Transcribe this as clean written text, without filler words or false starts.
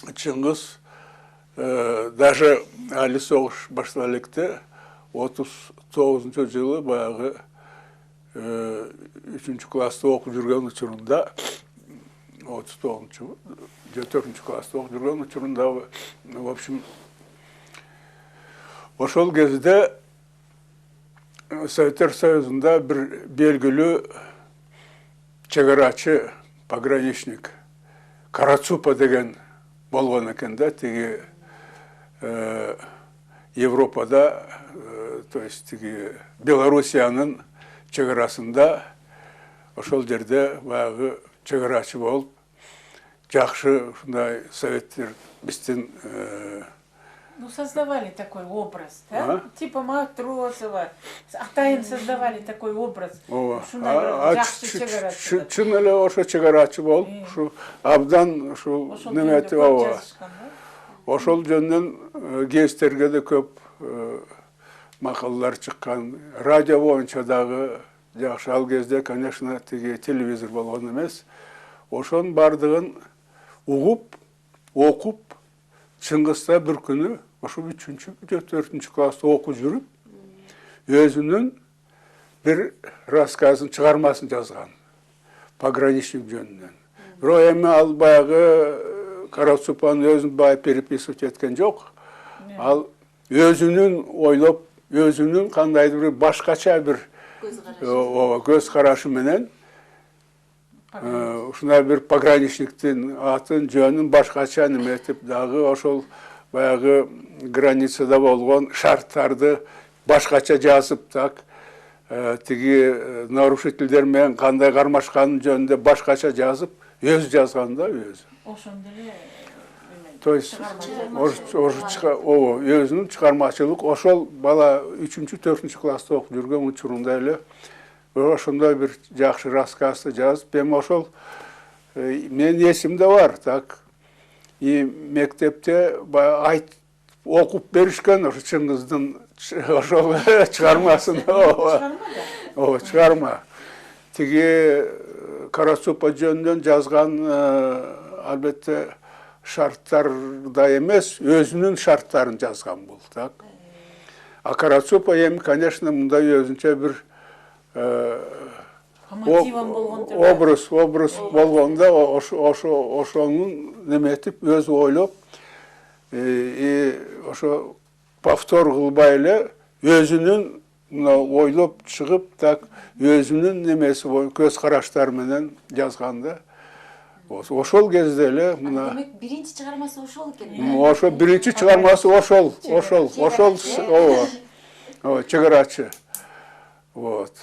Чыңгыз даже али соғыш башталыкты 39 жылы баягы 3 класста окуп жүргөн учурунда 39 4 класста окуп жүргөн учурунда в общем ошол кезде Советтер Союзунда bir белгилүү чегарачы пограничник Карацупа деген болгон экен да, тиги Европада, то есть тиги Белоруссиянын чегарасында ошол жерде баягы чегарачы болуп, жакшы ушундай советтер биздин Ну, создавали такой образ, да? Типа Матросова. Атайын создавали такой образ. Чын эле ошо чегарачы болуп, ушу абдан ушу немети ошол жөнүнөн гезиттерге да көп макалалар чыккан. Радио боюнча дагы жакшы. Ал кезде, конечно, тиги телевизор болгон эмес. Ошонун бардыгын угуп, окуп, Чыңгызда bir күнү ошо 3-4 класста окуп жүрүп, өзүнүн bir рассказын, чыгармасын жазган. Пограничник жөнүнөн. Бирок эми ал баягы Карацупанын өзүн бай переписывать эткен жок. Ал өзүнүн ойлоп, өзүнүн кандайдыр бир башкача бир көз карашы менен ушундай бир пограничниктин атын, жөнүн башкача неметип дагы ошол баягы границада болгон шарттарды башкача жазып, так тиги нарушительдер менен кандай кармашканын жөнүндө башкача жазып, өзү жазган да, өзү. Ошондо эле То есть өзүнүн чыгармачылык ошол бала 3-4 класста окуп жүргөн учурунда эле ошондой бир жакшы рассказды жазып, эми ошол менин эсимде бар, так. И мектепте окуп беришкен ошо Чыңгыздын ошол чыгармасын. Чыгарма. Тиги Карацупа жөнүнөн жазган албетте шарттарда эмес, өзүнүн шарттарын жазган бул, так. А Карацупа эми, конечно, мындай өзүнчө бир образ болгондо ошонун неметип өзү ойлоп, ошо повтор кылбай эле өзүнүн ойлоп чыгып, так өзүнүн немеси көз караштары менен жазган да. Ошол кезде эле мына демек биринчи чыгармасы ошол экен. Ошо биринчи чыгармасы ошол чегарачы. Вот.